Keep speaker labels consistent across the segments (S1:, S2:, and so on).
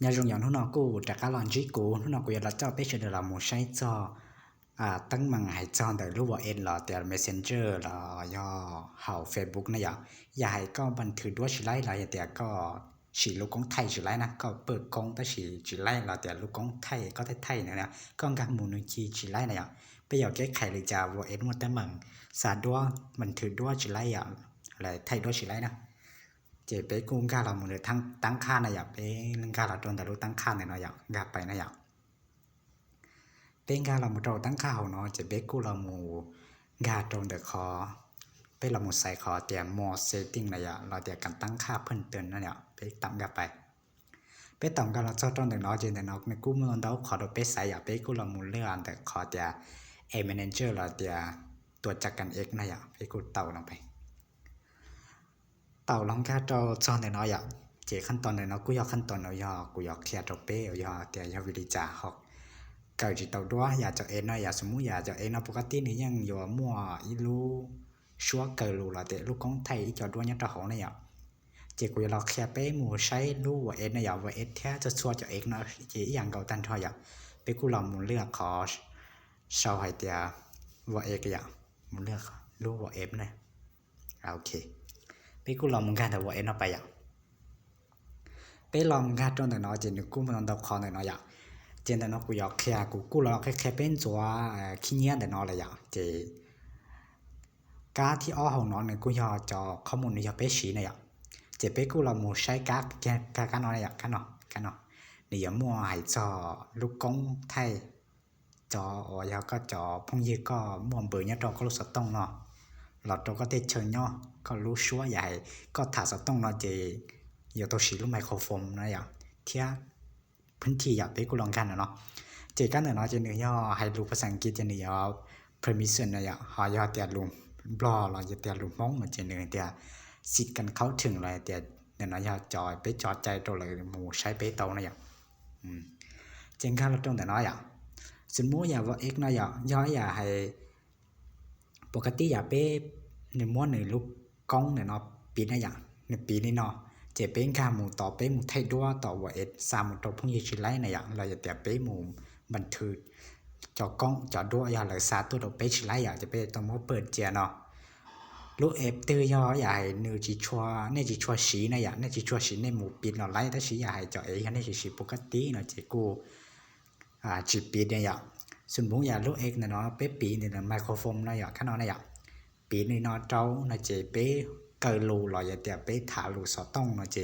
S1: nhà dùng nhỏ nó cô trả cá lon chỉ cô nó cô là cho bé chơi là một sai cho tăng bằng hay cho để lúc vào là để messenger là do hậu Facebook này giờ hay cóบันทึกด้วยสิไลlà để có chỉ lúc công thay chỉไลนะก็เปิดกล้องแต่chỉไลlà để lúc công thay có thể thay nữa nè con các mônนึงchỉไลnày bây giờ cái khaiเลยจะว่าmột tấm bằng xảด้วยบันทึกด้วยchỉไลอะไรthayด้วยchỉไลนะเจไปกุ้งกาเราหมดเลยทั้งตั้งค่านะไปเรื่องกาเราโดนแต่รู้ตั้งค่าเนี่ยเนาะกาไปนะเป็นกาเราหมดเราตั้งค่าเนาะเจไปกูเราหมู่กาโดนแต่ขอไปเราหมดใส่ขอเตรียมโหมดเซตติ้งนะเราเตรียมกันตั้งค่าเพิ่มเติมนะไปต่ำกาไปต่ำกาเราชอบโดนแต่เนาะเจแต่เนาะในกูมันเราขอเราไปใส่ไปกูเราหมู่เรื่องแต่ขอเตรียมmanager เราเตรียมตัวจัดการเอกนะไปกูเต่าลงไปเต่าลองแค่เจ้าซ่อนในน้อยเจขั้นตอนในน้อยกูอยากขั้นตอนน้อยกูอยากเคลียร์ตัวเป้อยากแต่อยากวิธีจ่าหอกเกิดจิตเต่าด้วยอยากจะเอ็นน้อยอยากสมมุติอยากจะเอ็นปกตินี่ยังอยู่มั่วอีรู้ชัวเกิดรู้ละแต่ลูกของไทยอีจอด้วยยังตะของเนี่ยเจกูอยากเคลียร์เป้หมู่ใช้รู้ว่าเอ็นนะอยากว่าเอ็นแท้จะชัวจะเอ็กนะเจอย่างเก่าตันทอยไปกูลองมุนเลือกขอชาวไฮเตียว่าเอกอย่างมุนเลือกรู้ว่าเอ็มนะโอเคไปกูลองมึงกันแต่ว่าเอ็นเอาไปไปลองมึงกันตรงแต่น้อยเจนกูมันต้องคอหน่อยเจนแต่น้อยกูอยากแค่กูรอแค่เป็นตัวขี้เงี้ยแต่น้อยเลยเจการที่อ้อของน้องเนี่ยกูอยากจะข้อมูลอยากไปชี้เนี่ยเจไปกูลองมูใช้การน้อยกันเนาะเนี่ยมัวให้จอลูกกงไทยจออยากก็จอพงยี่ก็มัวเบื่อเนี่ยจอก็รู้สึกต้องเนาะเราตัวก็เตะเชิญเนาะก็รู้ชัวใหญ่ก็ถ่ายสต้องเนาะเจอยู่ตัวสีรูปไมโครโฟนนะอย่างเที่ยพื้นที่อยากไปกูลองกันเนาะเจกันเนาะเจเนี่ยให้รู้ภาษาอังกฤษเจเนี่ย permission นะอย่างหอยเตียลุมบลอเราจะเตียลุมมองเจเนี่ยเตียสิทธิ์กันเข้าถึงเลยเตียเนี่ยเนาะจอยไปจอดใจตัวเลยหมู่ใช้ไปเตานะอย่างเจงกันเราตรงแต่น้อยสมมุติว่าเอกนะอย่าให้ปกติอย่าไปในม้วนในลูกกล้องเนี่ยเนาะปีนะอย่างในปีนี้เนาะเจเป็นค่าหมู่ต่อไปหมู่ไทยด้วยต่อว่าเอสามหมู่ต่อพงยี่ชิไลนะอย่างเราจะแต่ไปหมู่บันทึกจอกล้องจอด้วยอย่าเลยซาตัวต่อไปชิไลจะไปต้องมาเปิดเจเนาะลูกเอฟตื้อย่ออย่าให้นือจิชัวเนี่ยจิชัวสีนะอย่างเนี่ยจิชัวสีในหมู่ปีเนาะไลถ้าสีอย่าให้จอเอเนี่ยสิปกติเนาะเจกูจิปีเนี่ยอย่างสมมุติอย่าลูกเอกเนาะไปปีนี่นะไมโครโฟนนะอย่างคั่นเนาะนะอย่างปีนี่เนาะเจ้านะเจไปเกิดรู้หรออย่าแต่ไปถารู้สอต้องนะเจ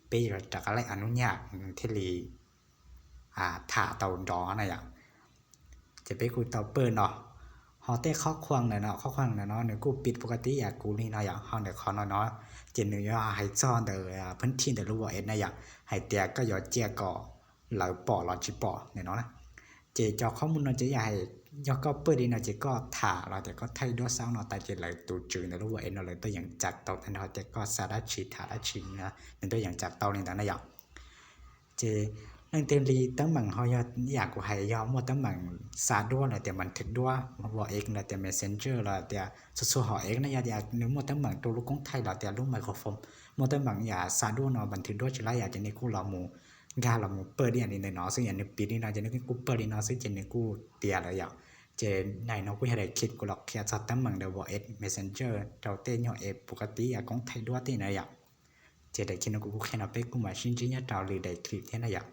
S1: ไปจากอะไรอนุญาตที่ลีถาเตาดอนะอย่างจะไปกูเตาเปิดเนาะเฮาแต่ข้อควางเนาะข้อควางเนาะเนี่ยกูปิดปกติอย่ากูนี่เนาะอย่างเฮาเนี่ยขอเนาะเจนเนี่ยให้ซ่อนเด้อพื้นที่เด้อรู้ว่าเอ็ดนะอย่างให้แต่ก็อย่าเจียก่อหลายปอหลอจิปอเนี่ยเนาะนะเจจอข้อมูลเนาะจะใหญ่ยอก็เปิดดีเนาะเจก็ถาเราแต่ก็ไทยด้วยซ้ำเนาะแต่เจเลยตูจือในรู้ว่าเอ็นเลยตัวอย่างจากเตาทันเนาะแต่ก็สาระฉีดถาระชินนะเป็นตัวอย่างจากเตานี่นะอย่างเจนั่งเตลีตั้งบังเฮาอยากกูให้ยอมหมดตั้งบังสาด้วยน่ะแต่มันถึกด้วยว่าเอกน่ะแต่ Messenger ล่ะแต่สู้ๆหอเอกนะอยากนึกหมดตั้งบังตัวลูกของไทยล่ะแต่ลูกไมโครโฟนหมดตั้งบังอย่าสาด้วยเนาะบันทึกด้วยจิไลอยากจะนี่กูเราหมู่กาเราหมู่เปิดอย่างนี้เนาะซึ่งอย่างในปีนี้เนาะจะนึกกูเปิดเนาะซึ่งจะนี่กูเตียแล้วอย่างเจไหนเนาะกูให้ได้คิดกูหรอกแค่สัตว์ตั้งบังเดว่าเอก Messenger เราเต้นเอปกติอย่างของไทยด้วยตินะอย่างเจได้คิดนะกูแค่นะไปกูมาจริงๆเนี่ยเราเลยได้คลิปแค่นะอย่าง